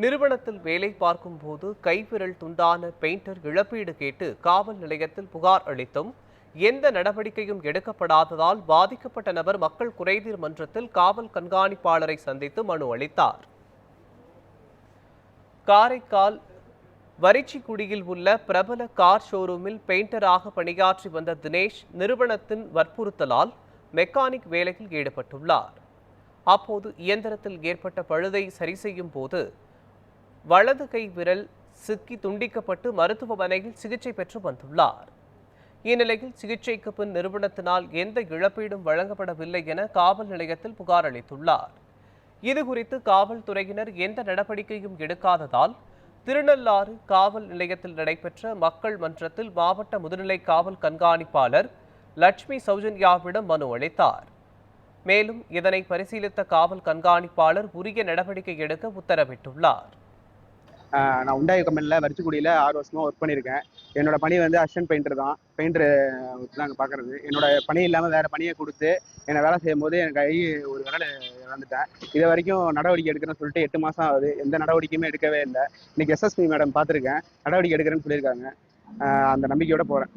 நிறுவனத்தில் வேலை பார்க்கும் போது கைவிரல் துண்டான பெயிண்டர் இழப்பீடு கேட்டு காவல் நிலையத்தில் புகார் அளித்தும் எந்த நடவடிக்கையும் எடுக்கப்படாததால் பாதிக்கப்பட்ட நபர் மக்கள் குறைதீர் மன்றத்தில் காவல் கண்காணிப்பாளரை சந்தித்து மனு அளித்தார். காரைக்கால் வரிச்சிக்குடியில் உள்ள பிரபல கார் ஷோரூமில் பெயிண்டராக பணியாற்றி வந்த தினேஷ் நிறுவனத்தின் வற்புறுத்தலால் மெக்கானிக் வேலையில் ஈடுபட்டுள்ளார். அப்போது இயந்திரத்தில் ஏற்பட்ட பழுதை சரி செய்யும் போது வலது கை விரல் சிக்கி துண்டிக்கப்பட்டு மருத்துவமனையில் சிகிச்சை பெற்று வந்துள்ளார். இந்நிலையில் சிகிச்சைக்கு பின் நிறுவனத்தினால் எந்த இழப்பீடும் வழங்கப்படவில்லை என காவல் நிலையத்தில் புகார் அளித்துள்ளார். இதுகுறித்து காவல்துறையினர் எந்த நடவடிக்கையும் எடுக்காததால் திருநள்ளாறு காவல் நிலையத்தில் நடைபெற்ற மக்கள் மன்றத்தில் மாவட்ட முதுநிலை காவல் கண்காணிப்பாளர் லட்சுமி சௌஜன்யாவிடம் மனு அளித்தார். மேலும் இதனை பரிசீலித்த காவல் கண்காணிப்பாளர் உரிய நடவடிக்கை எடுக்க உத்தரவிட்டுள்ளார். நான் உண்டாய் கம்பெனியில் வரிச்சிக்குடியில் 6 வருஷமாக ஒர்க் பண்ணியிருக்கேன். என்னோட பணி வந்து அசிஸ்டன்ட் பெயிண்டர் தான். பெயிண்டர் நாங்க பார்க்குறது. என்னோட பணி இல்லாமல் வேறு பணியை கொடுத்து என்னை வேலை செய்யும் போது எனக்கு கை ஒரு விரல் இழந்துட்டேன். இது வரைக்கும் நடவடிக்கை எடுக்கிறேன்னு சொல்லிட்டு 8 மாதம் ஆகுது. எந்த நடவடிக்கையுமே எடுக்கவே இல்லை. இன்னைக்கு எஸ்எஸ்பி மேடம் பார்த்துருக்கேன், நடவடிக்கை எடுக்கிறேன்னு சொல்லியிருக்காங்க. அந்த நம்பிக்கையோட போகிறேன்.